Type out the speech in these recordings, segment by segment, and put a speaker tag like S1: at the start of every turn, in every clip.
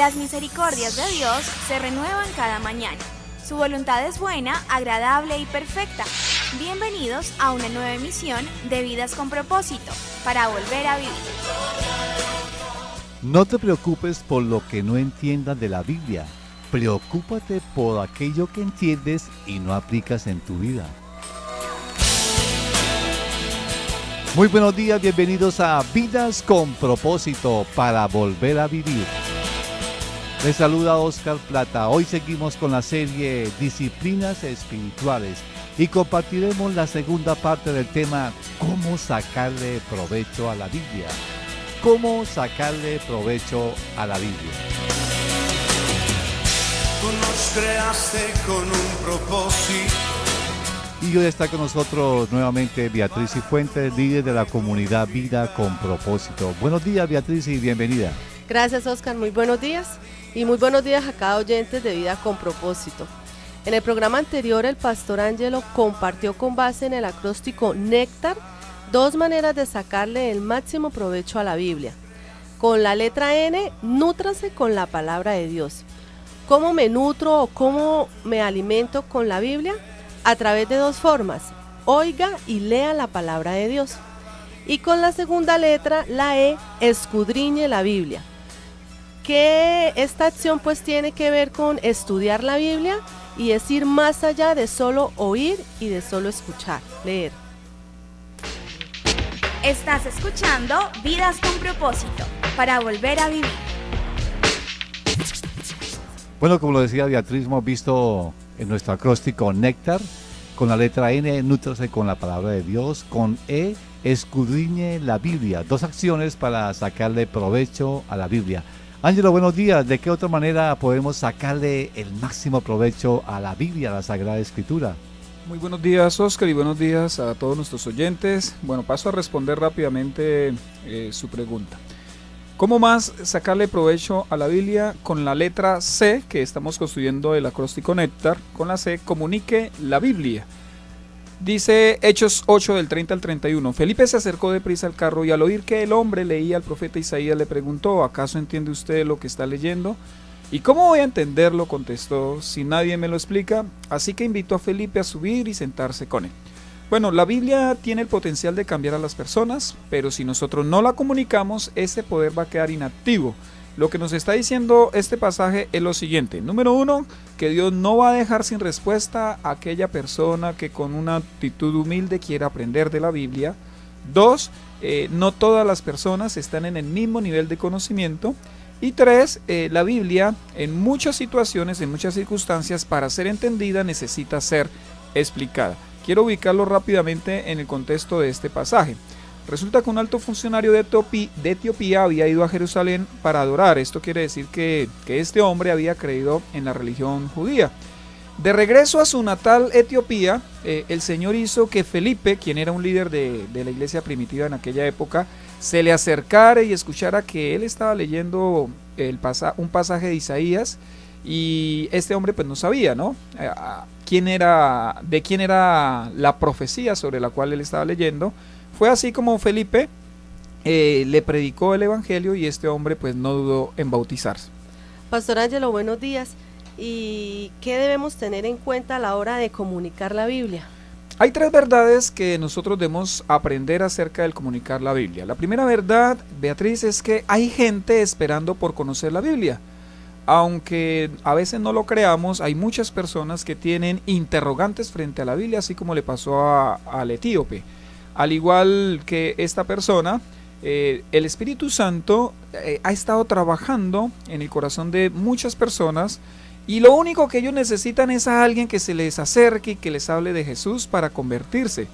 S1: Las misericordias de Dios se renuevan cada mañana. Su voluntad es buena, agradable y perfecta. Bienvenidos a una nueva emisión de Vidas con Propósito, para volver a vivir.
S2: No te preocupes por lo que no entiendas de la Biblia. Preocúpate por aquello que entiendes y no aplicas en tu vida. Muy buenos días, bienvenidos a Vidas con Propósito, para volver a vivir. Les saluda Oscar Plata. Hoy seguimos con la serie Disciplinas Espirituales y compartiremos la segunda parte del tema ¿Cómo sacarle provecho a la Biblia? ¿Cómo sacarle provecho a la Biblia?
S3: Tú nos creaste con un propósito.
S2: Y hoy está con nosotros nuevamente Beatriz Cifuentes, líder de la comunidad Vida con Propósito. Buenos días, Beatriz, y bienvenida.
S4: Gracias, Oscar. Muy buenos días. Y muy buenos días a cada oyente de Vida con Propósito. En el programa anterior, el pastor Ángelo compartió con base en el acróstico Néctar 2 maneras de sacarle el máximo provecho a la Biblia. Con la letra N, nútrase con la palabra de Dios. ¿Cómo me nutro o cómo me alimento con la Biblia? A través de 2 formas: oiga y lea la palabra de Dios. Y con la segunda letra, la E, escudriñe la Biblia. Que esta acción pues tiene que ver con estudiar la Biblia y es ir más allá de solo oír y de solo escuchar, leer.
S1: Estás escuchando Vidas con Propósito, para volver a vivir.
S2: Bueno, como lo decía Beatriz, hemos visto en nuestro acróstico Néctar, con la letra N, nútrase con la palabra de Dios, con E, escudriñe la Biblia. 2 acciones para sacarle provecho a la Biblia. Ángelo, buenos días. ¿De qué otra manera podemos sacarle el máximo provecho a la Biblia, a la Sagrada Escritura?
S5: Muy buenos días, Oscar, y buenos días a todos nuestros oyentes. Bueno, paso a responder rápidamente su pregunta. ¿Cómo más sacarle provecho a la Biblia? Con la letra C, que estamos construyendo el acróstico Néctar, con la C, comunique la Biblia. Dice Hechos 8 del 30 al 31. Felipe se acercó deprisa al carro y al oír que el hombre leía al profeta Isaías le preguntó: ¿acaso entiende usted lo que está leyendo? ¿Y cómo voy a entenderlo?, contestó, si nadie me lo explica. Así que invitó a Felipe a subir y sentarse con él. Bueno, la Biblia tiene el potencial de cambiar a las personas, pero si nosotros no la comunicamos, ese poder va a quedar inactivo. Lo que nos está diciendo este pasaje es lo siguiente. Número 1, que Dios no va a dejar sin respuesta a aquella persona que con una actitud humilde quiera aprender de la Biblia. 2, no todas las personas están en el mismo nivel de conocimiento. Y 3, la Biblia en muchas situaciones, en muchas circunstancias, para ser entendida necesita ser explicada. Quiero ubicarlo rápidamente en el contexto de este pasaje. Resulta que un alto funcionario de Etiopía había ido a Jerusalén para adorar. Esto quiere decir que este hombre había creído en la religión judía. De regreso a su natal Etiopía, el Señor hizo que Felipe, quien era un líder de la iglesia primitiva en aquella época, se le acercara y escuchara que él estaba leyendo un pasaje de Isaías, y este hombre pues no sabía, ¿no? De quién era la profecía sobre la cual él estaba leyendo. Fue así como Felipe le predicó el evangelio y este hombre pues no dudó en bautizarse.
S4: Pastor Ángelo, buenos días. ¿Y qué debemos tener en cuenta a la hora de comunicar la Biblia?
S5: Hay 3 verdades que nosotros debemos aprender acerca del comunicar la Biblia. La primera verdad, Beatriz, es que hay gente esperando por conocer la Biblia. Aunque a veces no lo creamos, hay muchas personas que tienen interrogantes frente a la Biblia, así como le pasó al etíope. Al igual que esta persona, el Espíritu Santo ha estado trabajando en el corazón de muchas personas, y lo único que ellos necesitan es a alguien que se les acerque y que les hable de Jesús para convertirse.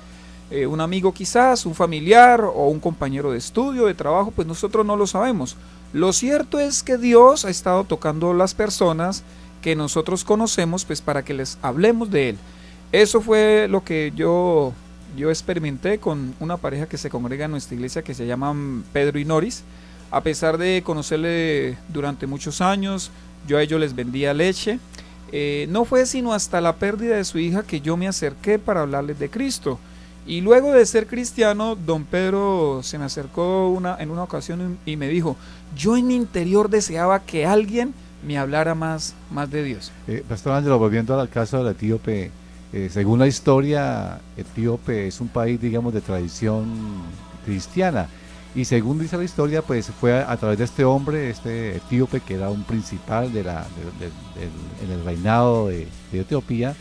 S5: Un amigo quizás, un familiar o un compañero de estudio, de trabajo, pues nosotros no lo sabemos. Lo cierto es que Dios ha estado tocando las personas que nosotros conocemos, pues para que les hablemos de Él. Eso fue lo que yo experimenté con una pareja que se congrega en nuestra iglesia, que se llaman Pedro y Noris. A pesar de conocerle durante muchos años, yo a ellos les vendía leche. No fue sino hasta la pérdida de su hija que yo me acerqué para hablarles de Cristo. Y luego de ser cristiano, don Pedro se me acercó en una ocasión y me dijo, yo en mi interior deseaba que alguien me hablara más de Dios.
S2: Pastor Ángelo, volviendo al caso del etíope, según la historia, Etíope es un país, digamos, de tradición cristiana. Y según dice la historia, pues fue a través de este hombre, este etíope, que era un principal en el reinado de Etiopía,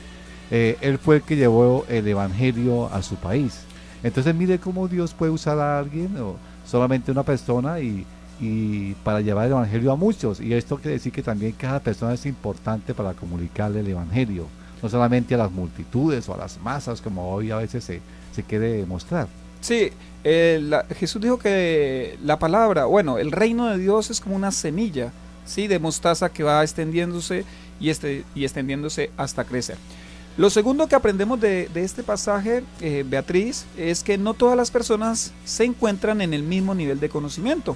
S2: él fue el que llevó el evangelio a su país. Entonces mire cómo Dios puede usar a alguien, o solamente una persona, y para llevar el evangelio a muchos. Y esto quiere decir que también cada persona es importante para comunicarle el evangelio, no solamente a las multitudes o a las masas, como hoy a veces se quiere mostrar.
S5: Sí, Jesús dijo que la palabra, bueno, el reino de Dios es como una semilla, ¿sí?, de mostaza que va extendiéndose y extendiéndose hasta crecer. Lo segundo que aprendemos de este pasaje, Beatriz, es que no todas las personas se encuentran en el mismo nivel de conocimiento.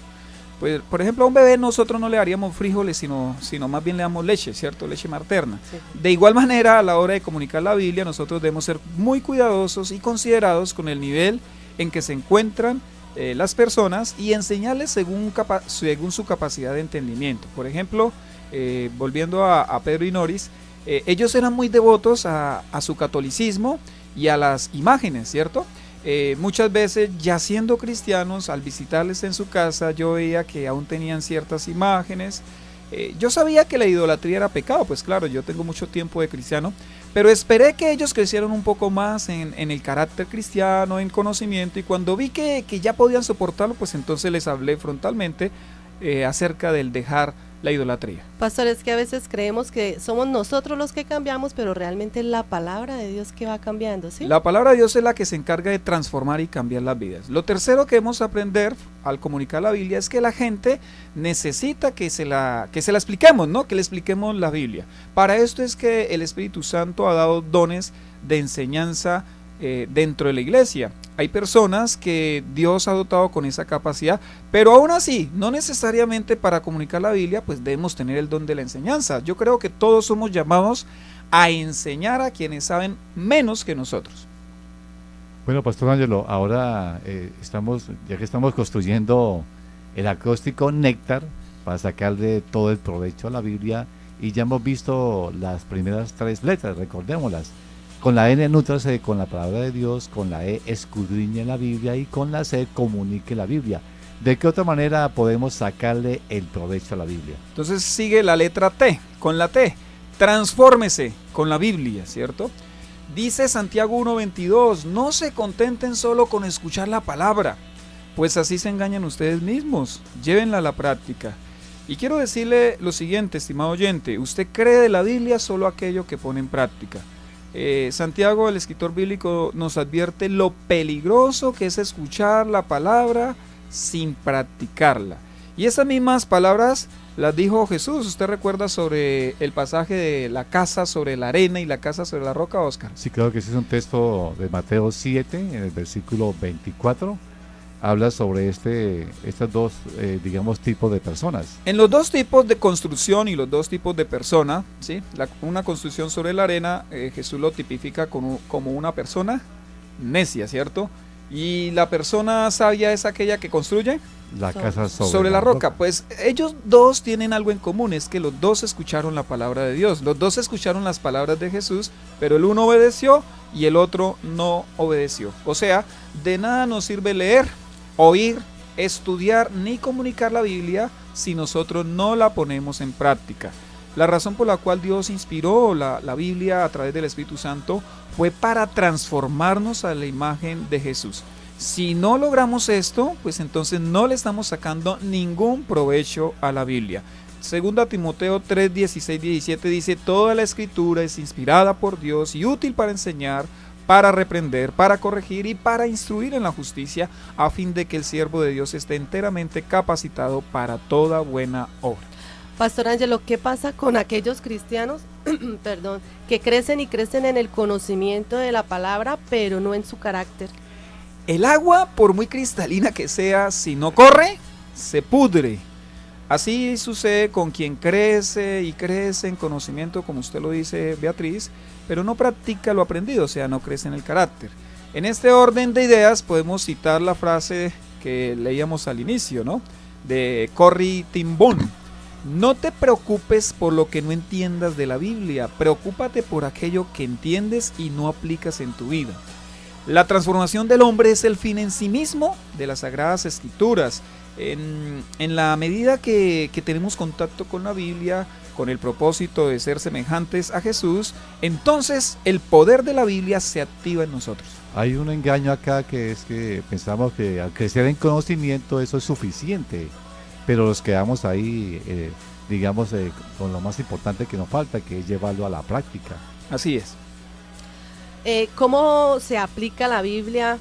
S5: Pues, por ejemplo, a un bebé nosotros no le daríamos frijoles, sino más bien le damos leche, ¿cierto? Leche materna. Sí. De igual manera, a la hora de comunicar la Biblia, nosotros debemos ser muy cuidadosos y considerados con el nivel en que se encuentran las personas y enseñarles según su capacidad de entendimiento. Por ejemplo, volviendo a Pedro y Noris, ellos eran muy devotos a su catolicismo y a las imágenes, ¿cierto? Muchas veces, ya siendo cristianos, al visitarles en su casa, yo veía que aún tenían ciertas imágenes. Yo sabía que la idolatría era pecado, pues claro, yo tengo mucho tiempo de cristiano, pero esperé que ellos crecieran un poco más en el carácter cristiano, en conocimiento, y cuando vi que ya podían soportarlo, pues entonces les hablé frontalmente acerca del dejar la idolatría.
S4: Pastor, es que a veces creemos que somos nosotros los que cambiamos, pero realmente es la palabra de Dios que va cambiando, ¿sí?
S5: La palabra de Dios es la que se encarga de transformar y cambiar las vidas. Lo tercero que debemos aprender al comunicar la Biblia es que la gente necesita que se la expliquemos, ¿no? Que le expliquemos la Biblia. Para esto es que el Espíritu Santo ha dado dones de enseñanza dentro de la iglesia. Hay personas que Dios ha dotado con esa capacidad, pero aún así, no necesariamente para comunicar la Biblia, pues debemos tener el don de la enseñanza. Yo creo que todos somos llamados a enseñar a quienes saben menos que nosotros.
S2: Bueno, Pastor Ángelo, ahora ya que estamos construyendo el acróstico Néctar para sacarle todo el provecho a la Biblia, y ya hemos visto las primeras 3 letras, recordémoslas. Con la N nútrase con la palabra de Dios, con la E escudriñe la Biblia, y con la C comunique la Biblia. ¿De qué otra manera podemos sacarle el provecho a la Biblia?
S5: Entonces sigue la letra T, con la T, transfórmese con la Biblia, ¿cierto? Dice Santiago 1:22, no se contenten solo con escuchar la palabra, pues así se engañan ustedes mismos, llévenla a la práctica. Y quiero decirle lo siguiente, estimado oyente, usted cree de la Biblia solo aquello que pone en práctica. Santiago, el escritor bíblico, nos advierte lo peligroso que es escuchar la palabra sin practicarla. Y esas mismas palabras las dijo Jesús. ¿Usted recuerda sobre el pasaje de la casa sobre la arena y la casa sobre la roca, Oscar?
S2: Sí, claro que ese es un texto de Mateo 7, en el versículo 24. Habla sobre estos dos, digamos, tipos de personas.
S5: En los dos tipos de construcción y los dos tipos de persona, ¿sí? Una construcción sobre la arena, Jesús lo tipifica como una persona necia, ¿cierto? Y la persona sabia es aquella que construye
S2: la casa
S5: sobre la roca. Pues ellos dos tienen algo en común, es que los dos escucharon la palabra de Dios, los dos escucharon las palabras de Jesús, pero el uno obedeció y el otro no obedeció. O sea, de nada nos sirve leer, oír, estudiar ni comunicar la Biblia si nosotros no la ponemos en práctica. La razón por la cual Dios inspiró la Biblia a través del Espíritu Santo fue para transformarnos a la imagen de Jesús. Si no logramos esto, pues entonces no le estamos sacando ningún provecho a la Biblia. Segunda Timoteo 3, 16, 17 dice, toda la escritura es inspirada por Dios y útil para enseñar, para reprender, para corregir y para instruir en la justicia, a fin de que el siervo de Dios esté enteramente capacitado para toda buena obra.
S4: Pastor Ángelo, ¿qué pasa con aquellos cristianos que crecen en el conocimiento de la palabra, pero no en su carácter?
S5: El agua, por muy cristalina que sea, si no corre, se pudre. Así sucede con quien crece y crece en conocimiento, como usted lo dice, Beatriz, pero no practica lo aprendido, o sea, no crece en el carácter. En este orden de ideas podemos citar la frase que leíamos al inicio, ¿no? De Corrie ten Boom. No te preocupes por lo que no entiendas de la Biblia, preocúpate por aquello que entiendes y no aplicas en tu vida. La transformación del hombre es el fin en sí mismo de las Sagradas Escrituras. En la medida que tenemos contacto con la Biblia, con el propósito de ser semejantes a Jesús, entonces el poder de la Biblia se activa en nosotros.
S2: Hay un engaño acá, que es que pensamos que al crecer en conocimiento eso es suficiente, pero nos quedamos ahí, con lo más importante que nos falta, que es llevarlo a la práctica.
S5: Así es.
S4: ¿Cómo se aplica la Biblia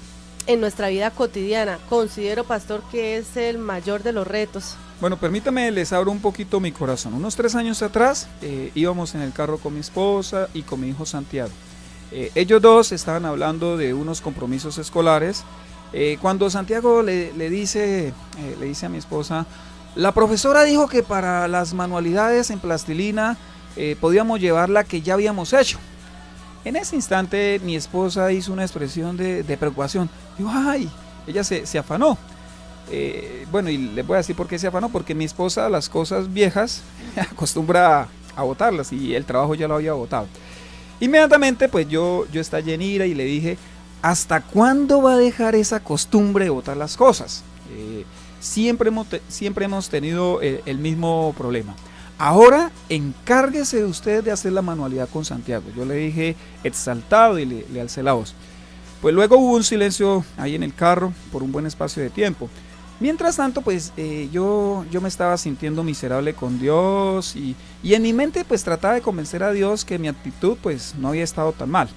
S4: en nuestra vida cotidiana? Considero, pastor, que es el mayor de los retos.
S5: Bueno, permítame, les abro un poquito mi corazón. Unos 3 años atrás íbamos en el carro con mi esposa y con mi hijo Santiago. Ellos dos estaban hablando de unos compromisos escolares. Cuando Santiago le dice a mi esposa, la profesora dijo que para las manualidades en plastilina podíamos llevar la que ya habíamos hecho. En ese instante mi esposa hizo una expresión de preocupación. Digo, ay, ella se afanó. Bueno, y les voy a decir por qué se afanó, porque mi esposa las cosas viejas acostumbra a botarlas y el trabajo ya lo había botado. Inmediatamente pues yo estallé en ira y le dije, ¿hasta cuándo va a dejar esa costumbre de botar las cosas? Siempre hemos tenido el mismo problema. Ahora encárguese usted de hacer la manualidad con Santiago. Yo le dije exaltado y le alcé la voz. Pues luego hubo un silencio ahí en el carro por un buen espacio de tiempo. Mientras tanto, pues yo me estaba sintiendo miserable con Dios y en mi mente pues trataba de convencer a Dios que mi actitud pues no había estado tan mal.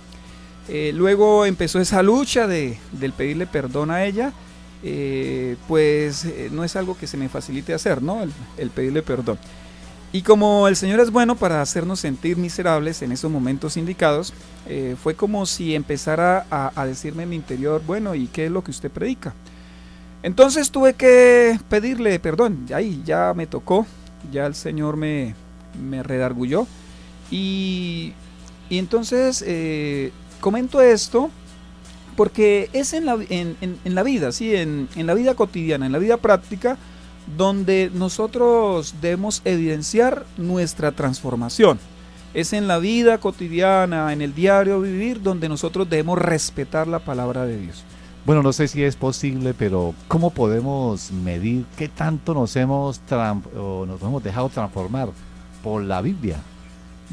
S5: Luego empezó esa lucha del pedirle perdón a ella. No es algo que se me facilite hacer, ¿no? El pedirle perdón. Y como el Señor es bueno para hacernos sentir miserables en esos momentos indicados, fue como si empezara a decirme en mi interior, bueno, ¿y qué es lo que usted predica? Entonces tuve que pedirle perdón, ahí ya me tocó, ya el Señor me redargulló. Y entonces comento esto porque es en la vida, ¿sí? en la vida cotidiana, en la vida práctica, donde nosotros debemos evidenciar nuestra transformación. Es en la vida cotidiana, en el diario vivir, donde nosotros debemos respetar la palabra de Dios.
S2: Bueno, no sé si es posible, pero ¿cómo podemos medir qué tanto nos hemos dejado transformar por la Biblia?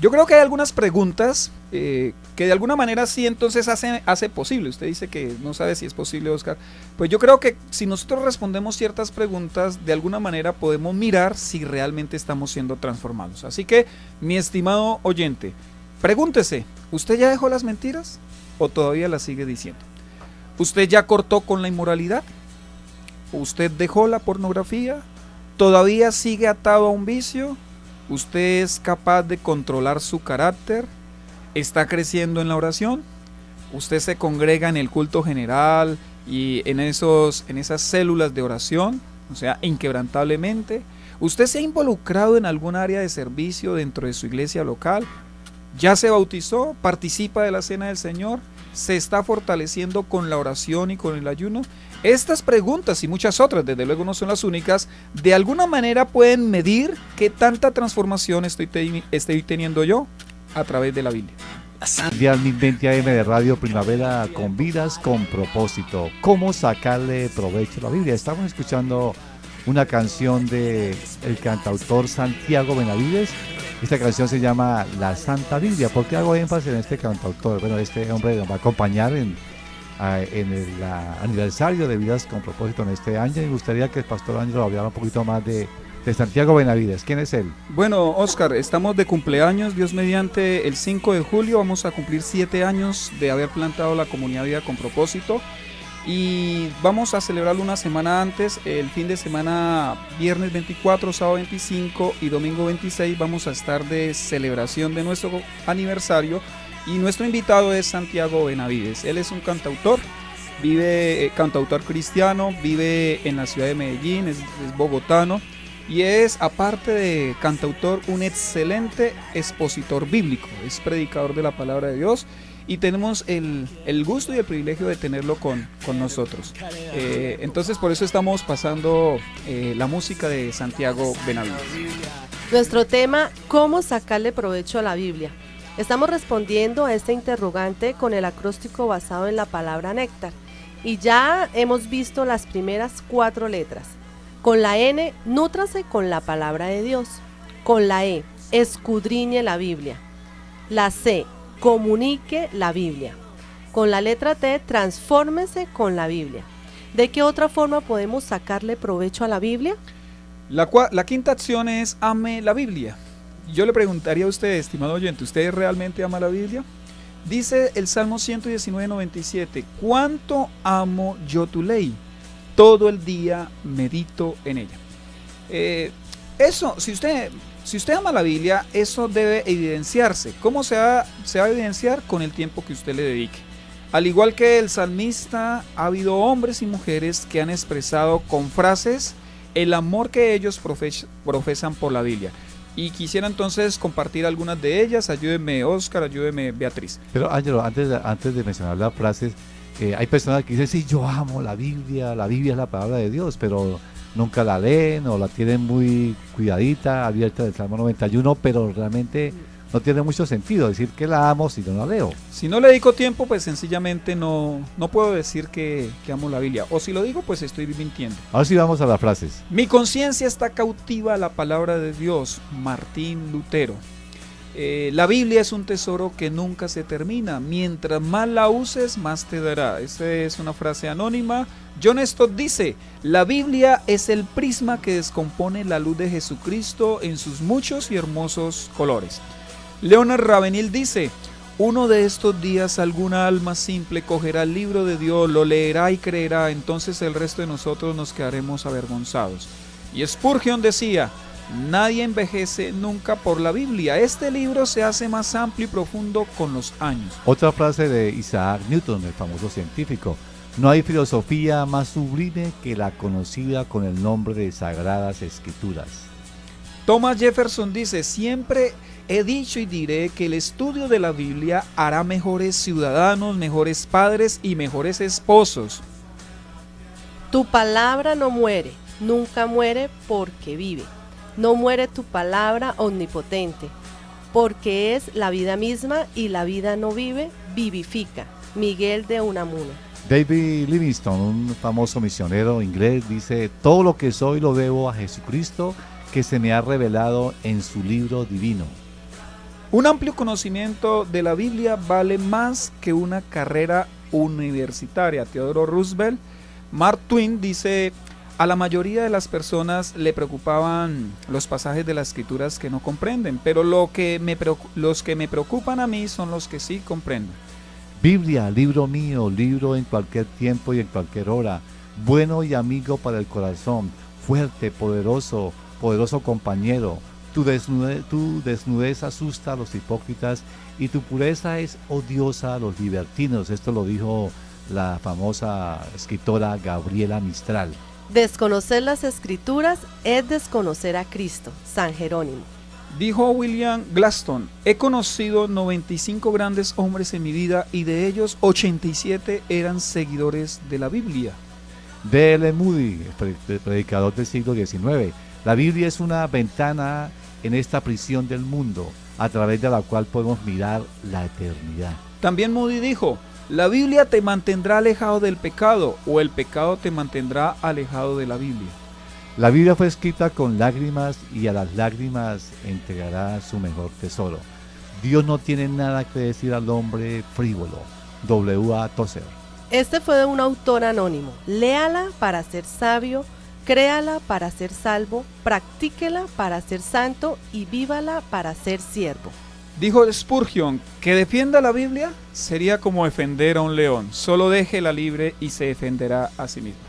S5: Yo creo que hay algunas preguntas que de alguna manera sí entonces hace posible. Usted dice que no sabe si es posible, Oscar. Pues yo creo que si nosotros respondemos ciertas preguntas, de alguna manera podemos mirar si realmente estamos siendo transformados. Así que, mi estimado oyente, pregúntese, ¿usted ya dejó las mentiras o todavía las sigue diciendo? ¿Usted ya cortó con la inmoralidad? ¿Usted dejó la pornografía? ¿Todavía sigue atado a un vicio? ¿Usted es capaz de controlar su carácter? ¿Está creciendo en la oración? ¿Usted se congrega en el culto general y en esas células de oración? O sea, inquebrantablemente. ¿Usted se ha involucrado en algún área de servicio dentro de su iglesia local? ¿Ya se bautizó? ¿Participa de la cena del Señor? ¿Se está fortaleciendo con la oración y con el ayuno? Estas preguntas y muchas otras, desde luego no son las únicas, de alguna manera pueden medir qué tanta transformación estoy teniendo yo a través de la Biblia.
S2: Día 20 AM de Radio Primavera, con vidas con propósito. ¿Cómo sacarle provecho a la Biblia? Estamos escuchando una canción del cantautor Santiago Benavides. Esta canción se llama La Santa Biblia. ¿Por qué hago énfasis en este cantautor? Bueno, este hombre nos va a acompañar en el aniversario de Vidas con Propósito en este año. Y me gustaría que el pastor Ángelo hablara un poquito más de Santiago Benavides. ¿Quién es él?
S5: Bueno, Oscar, estamos de cumpleaños, Dios mediante, el 5 de julio vamos a cumplir 7 años de haber plantado la comunidad Vida con Propósito. Y vamos a celebrarlo una semana antes, el fin de semana, viernes 24, sábado 25 y domingo 26, vamos a estar de celebración de nuestro aniversario. Y nuestro invitado es Santiago Benavides. Él es un cantautor, cantautor cristiano, vive en la ciudad de Medellín, es bogotano. y es, aparte de cantautor, un excelente expositor bíblico, es predicador de la palabra de Dios y tenemos el gusto y el privilegio de tenerlo con nosotros. Entonces por eso estamos pasando la música de Santiago Benavides.
S4: Nuestro tema, ¿cómo sacarle provecho a la Biblia? Estamos respondiendo a este interrogante con el acróstico basado en la palabra néctar y ya hemos visto las primeras 4 letras. Con la N, nútrase con la palabra de Dios. Con la E, escudriñe la Biblia. La C, comunique la Biblia. Con la letra T, transfórmese con la Biblia. ¿De qué otra forma podemos sacarle provecho a la Biblia?
S5: La quinta acción es ame la Biblia. Yo le preguntaría a usted, estimado oyente, ¿usted realmente ama la Biblia? Dice el Salmo 119:97, ¿cuánto amo yo tu ley? Todo el día medito en ella. Eso, si usted ama la Biblia, eso debe evidenciarse. ¿Cómo se va a evidenciar? Con el tiempo que usted le dedique. Al igual que el salmista, ha habido hombres y mujeres que han expresado con frases el amor que ellos profesan por la Biblia. Y quisiera entonces compartir algunas de ellas. Ayúdeme, Oscar, ayúdeme, Beatriz.
S2: Pero Ángelo, antes de mencionar las frases, hay personas que dicen, sí, yo amo la Biblia es la palabra de Dios, pero nunca la leen o la tienen muy cuidadita, abierta del Salmo 91, pero realmente no tiene mucho sentido decir que la amo si no la leo.
S5: Si no le dedico tiempo, pues sencillamente no puedo decir que amo la Biblia. O si lo digo, pues estoy mintiendo.
S2: Ahora sí vamos a las frases.
S5: Mi conciencia está cautiva a la palabra de Dios, Martín Lutero. La Biblia es un tesoro que nunca se termina. Mientras más la uses, más te dará. Esa es una frase anónima. John Stott dice, la Biblia es el prisma que descompone la luz de Jesucristo en sus muchos y hermosos colores. Leonard Ravenhill dice, uno de estos días alguna alma simple cogerá el libro de Dios, lo leerá y creerá, entonces el resto de nosotros nos quedaremos avergonzados. Y Spurgeon decía, nadie envejece nunca por la Biblia. Este libro se hace más amplio y profundo con los años.
S2: Otra frase de Isaac Newton, el famoso científico. No hay filosofía más sublime que la conocida con el nombre de Sagradas Escrituras.
S5: Thomas Jefferson dice, siempre he dicho y diré que el estudio de la Biblia hará mejores ciudadanos, mejores padres y mejores esposos.
S4: Tu palabra no muere, nunca muere porque vive. No muere tu palabra omnipotente, porque es la vida misma y la vida no vive, vivifica. Miguel de Unamuno.
S2: David Livingstone, un famoso misionero inglés, dice, todo lo que soy lo debo a Jesucristo, que se me ha revelado en su libro divino.
S5: Un amplio conocimiento de la Biblia vale más que una carrera universitaria. Theodore Roosevelt. Mark Twain dice, a la mayoría de las personas le preocupaban los pasajes de las escrituras que no comprenden, pero los que me preocupan a mí son los que sí comprenden.
S2: Biblia, libro mío, libro en cualquier tiempo y en cualquier hora, bueno y amigo para el corazón, fuerte, poderoso compañero. Tu desnudez asusta a los hipócritas y tu pureza es odiosa a los libertinos. Esto lo dijo la famosa escritora Gabriela Mistral.
S4: Desconocer las escrituras es desconocer a Cristo. San Jerónimo.
S5: Dijo William Gladstone, he conocido 95 grandes hombres en mi vida y de ellos 87 eran seguidores de la Biblia.
S2: D.L. Moody, predicador del siglo XIX. La Biblia es una ventana en esta prisión del mundo, a través de la cual podemos mirar la eternidad.
S5: También Moody dijo, la Biblia te mantendrá alejado del pecado, o el pecado te mantendrá alejado de la Biblia.
S2: La Biblia fue escrita con lágrimas y a las lágrimas entregará su mejor tesoro. Dios no tiene nada que decir al hombre frívolo. W.A. Tozer.
S4: Este fue de un autor anónimo. Léala para ser sabio, créala para ser salvo, practíquela para ser santo y vívala para ser siervo.
S5: Dijo Spurgeon, que defienda la Biblia sería como defender a un león. Solo déjela libre y se defenderá a sí mismo.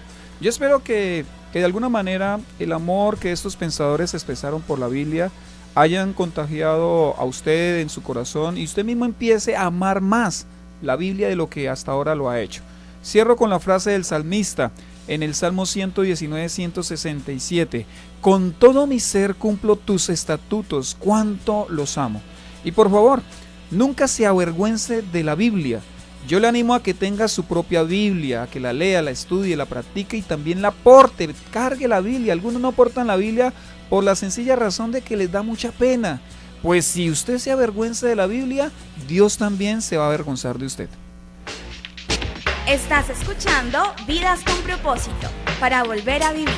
S5: Yo espero que de alguna manera el amor que estos pensadores expresaron por la Biblia hayan contagiado a usted en su corazón y usted mismo empiece a amar más la Biblia de lo que hasta ahora lo ha hecho. Cierro con la frase del salmista, en el Salmo 119, 167. Con todo mi ser cumplo tus estatutos, cuánto los amo. Y por favor, nunca se avergüence de la Biblia. Yo le animo a que tenga su propia Biblia, a que la lea, la estudie, la practique y también la porte, cargue la Biblia. Algunos no portan la Biblia por la sencilla razón de que les da mucha pena. Pues si usted se avergüenza de la Biblia, Dios también se va a avergonzar de usted.
S1: Estás escuchando Vidas con Propósito, para volver a vivir.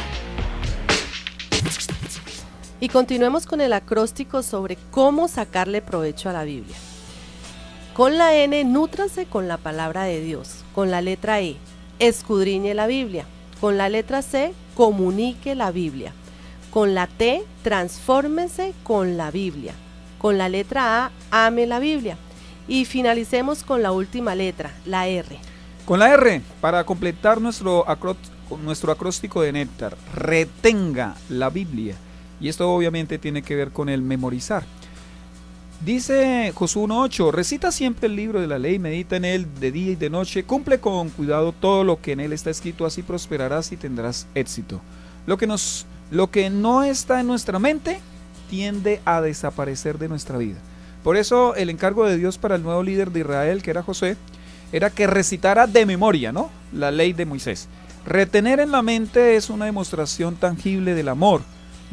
S4: Y continuemos con el acróstico sobre cómo sacarle provecho a la Biblia. Con la N, nútrase con la palabra de Dios. Con la letra E, escudriñe la Biblia. Con la letra C, comunique la Biblia. Con la T, transfórmese con la Biblia. Con la letra A, ame la Biblia. Y finalicemos con la última letra, la R.
S5: Con la R, para completar nuestro acróstico de Néctar, retenga la Biblia. Y esto obviamente tiene que ver con el memorizar. Dice Josué 1:8, recita siempre el libro de la ley, medita en él de día y de noche, cumple con cuidado todo lo que en él está escrito, así prosperarás y tendrás éxito. Lo que no está en nuestra mente tiende a desaparecer de nuestra vida. Por eso el encargo de Dios para el nuevo líder de Israel, que era Josué, era que recitara de memoria, ¿no?, la ley de Moisés. Retener en la mente es una demostración tangible del amor.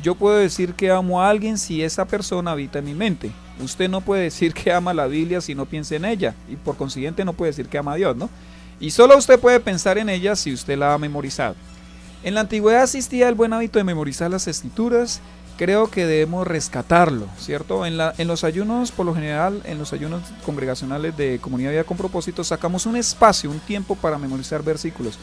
S5: Yo puedo decir que amo a alguien si esa persona habita en mi mente. Usted no puede decir que ama la Biblia si no piensa en ella, y por consiguiente no puede decir que ama a Dios, ¿no? Y solo usted puede pensar en ella si usted la ha memorizado. En la antigüedad existía el buen hábito de memorizar las escrituras. Creo que debemos rescatarlo, ¿cierto? En los ayunos, por lo general, en los ayunos congregacionales de Comunidad Vida con Propósito, sacamos un espacio, un tiempo para memorizar versículos.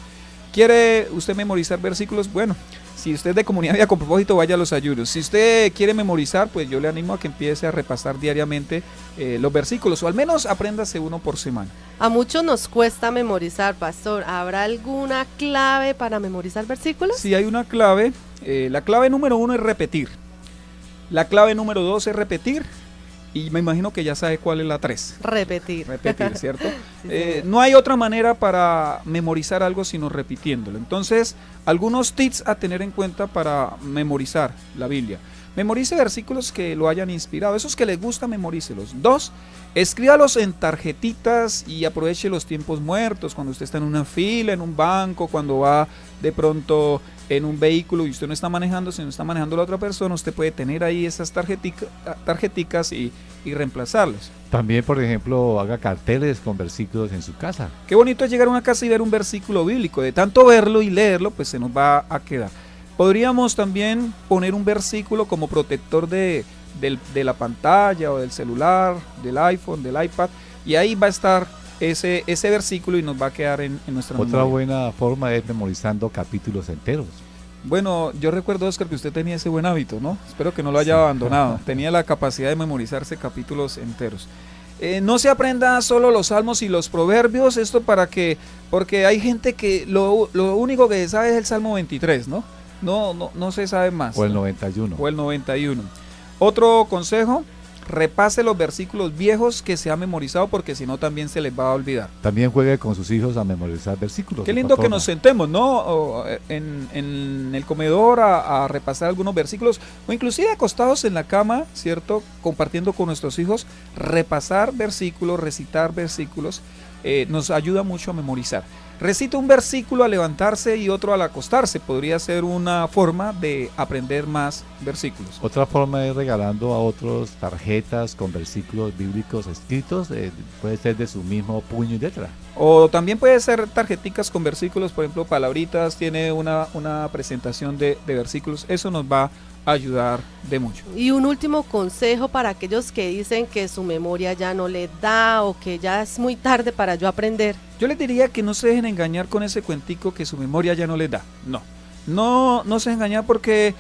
S5: ¿Quiere usted memorizar versículos? Bueno, si usted es de Comunidad Vida con Propósito, vaya a los ayunos. Si usted quiere memorizar, pues yo le animo a que empiece a repasar diariamente los versículos, o al menos apréndase uno por semana.
S4: A muchos nos cuesta memorizar, pastor. ¿Habrá alguna clave para memorizar versículos?
S5: Sí, hay una clave. La clave número 1 es repetir. La clave número 2 es repetir. Y me imagino que ya sabe cuál es la 3.
S4: Repetir,
S5: ¿cierto?
S4: Sí,
S5: no hay otra manera para memorizar algo sino repitiéndolo. Entonces, algunos tips a tener en cuenta para memorizar la Biblia. Memorice versículos que lo hayan inspirado. Esos que les gusta, memorícelos. 2, escríbalos en tarjetitas y aproveche los tiempos muertos. Cuando usted está en una fila, en un banco, cuando va de pronto en un vehículo y usted no está manejando, sino está manejando la otra persona, usted puede tener ahí esas tarjeticas y reemplazarlas.
S2: También, por ejemplo, haga carteles con versículos en su casa.
S5: Qué bonito es llegar a una casa y ver un versículo bíblico. De tanto verlo y leerlo, pues se nos va a quedar. Podríamos también poner un versículo como protector de la pantalla o del celular, del iPhone, del iPad, y ahí va a estar ese versículo y nos va a quedar en nuestra memoria.
S2: Otra buena forma es memorizando capítulos enteros.
S5: Bueno, yo recuerdo, Oscar, que usted tenía ese buen hábito, ¿no? Espero que no lo haya abandonado. Tenía la capacidad de memorizarse capítulos enteros. No se aprenda solo los salmos y los proverbios, porque hay gente que lo único que sabe es el Salmo 23, ¿no? No se sabe más.
S2: O el 91.
S5: O el 91. Otro consejo, repase los versículos viejos que se ha memorizado, porque si no también se les va a olvidar.
S2: También juegue con sus hijos a memorizar versículos.
S5: Qué lindo que nos sentemos, ¿no? En el comedor a repasar algunos versículos, o inclusive acostados en la cama, ¿cierto? Compartiendo con nuestros hijos, repasar versículos, recitar versículos, nos ayuda mucho a memorizar. Recita un versículo al levantarse y otro al acostarse. Podría ser una forma de aprender más versículos.
S2: Otra forma es regalando a otros tarjetas con versículos bíblicos escritos. Puede ser de su mismo puño y letra.
S5: O también puede ser tarjeticas con versículos, por ejemplo, Palabritas tiene una presentación de versículos. Eso nos va a ayudar de mucho.
S4: Y un último consejo para aquellos que dicen que su memoria ya no les da o que ya es muy tarde para yo aprender.
S5: Yo les diría que no se dejen engañar con ese cuentico que su memoria ya no les da. No se dejen engañar, porque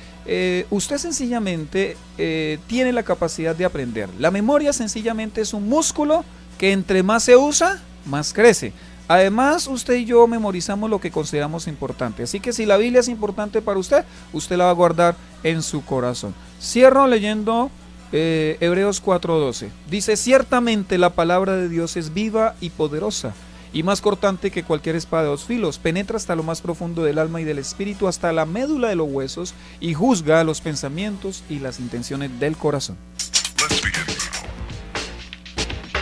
S5: usted sencillamente tiene la capacidad de aprender. La memoria sencillamente es un músculo que entre más se usa, más crece. Además, usted y yo memorizamos lo que consideramos importante. Así que si la Biblia es importante para usted, usted la va a guardar en su corazón. Cierro leyendo Hebreos 4:12. Dice: ciertamente la palabra de Dios es viva y poderosa, y más cortante que cualquier espada de 2 filos, penetra hasta lo más profundo del alma y del espíritu, hasta la médula de los huesos, y juzga los pensamientos y las intenciones del corazón.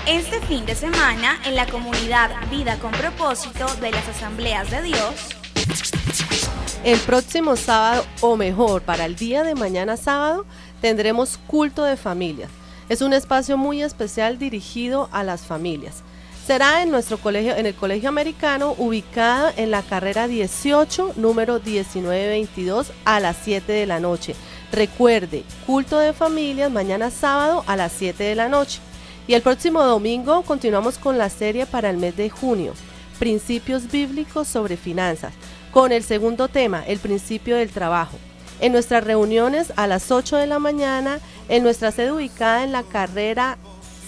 S1: Este fin de semana, en la comunidad Vida con Propósito de las Asambleas de Dios,
S4: el próximo sábado, o mejor, para el día de mañana sábado, tendremos culto de familias. Es un espacio muy especial dirigido a las familias. Será en nuestro colegio, en el Colegio Americano, ubicado en la carrera 18, número 1922, a las 7 de la noche. Recuerde, culto de familias mañana sábado a las 7 de la noche. Y el próximo domingo continuamos con la serie para el mes de junio, Principios Bíblicos sobre Finanzas, con el segundo tema, el principio del trabajo. En nuestras reuniones a las 8 de la mañana, en nuestra sede ubicada en la carrera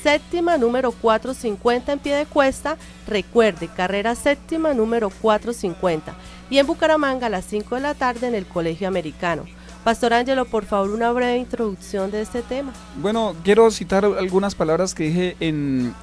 S4: séptima número 450 en Piedecuesta, recuerde, carrera séptima número 450, y en Bucaramanga a las 5 de la tarde en el Colegio Americano. Pastor Ángelo, por favor, una breve introducción de este tema.
S5: Bueno, quiero citar algunas palabras que dije en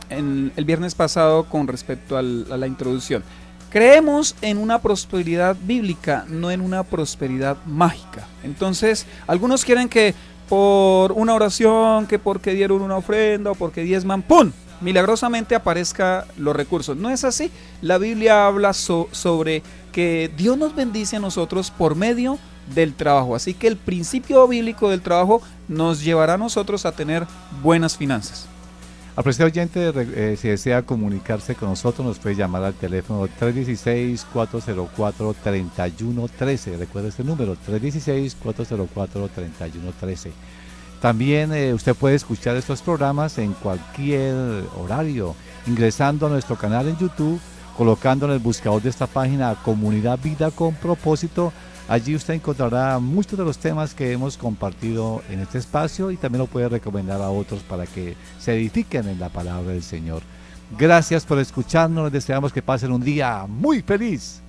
S5: el viernes pasado con respecto a la introducción. Creemos en una prosperidad bíblica, no en una prosperidad mágica. Entonces, algunos quieren que por una oración, que porque dieron una ofrenda o porque diezman, ¡pum!, milagrosamente aparezca los recursos. No es así. La Biblia habla sobre que Dios nos bendice a nosotros por medio del trabajo. Así que el principio bíblico del trabajo nos llevará a nosotros a tener buenas finanzas.
S2: Apreciado oyente, si desea comunicarse con nosotros, nos puede llamar al teléfono 316-404-3113. Recuerda este número, 316-404-3113. También usted puede escuchar estos programas en cualquier horario, ingresando a nuestro canal en YouTube, colocando en el buscador de esta página Comunidad Vida con Propósito. Allí usted encontrará muchos de los temas que hemos compartido en este espacio y también lo puede recomendar a otros para que se edifiquen en la palabra del Señor. Gracias por escucharnos, les deseamos que pasen un día muy feliz.